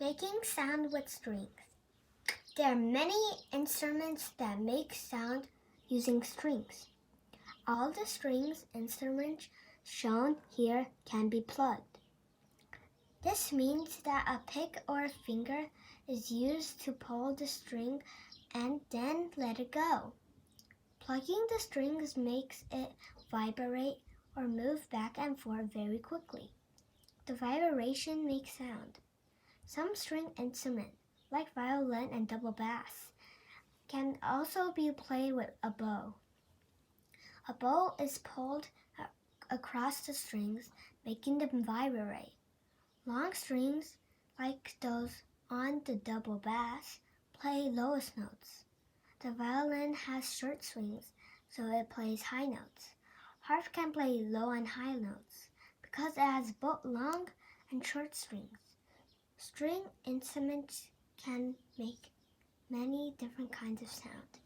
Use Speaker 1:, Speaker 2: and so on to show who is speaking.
Speaker 1: Making sound with strings. There are many instruments that make sound using strings. All the strings instruments shown here can be plugged. This means that a pick or a finger is used to pull the string and then let it go. Plugging the strings makes it vibrate or move back and forth very quickly. The vibration makes sound. Some string instruments, like violin and double bass, can also be played with a bow. A bow is pulled across the strings, making them vibrate. Long strings, like those on the double bass, play lowest notes. The violin has short strings, so it plays high notes. Harp can play low and high notes because it has both long and short strings. String instruments can make many different kinds of sound.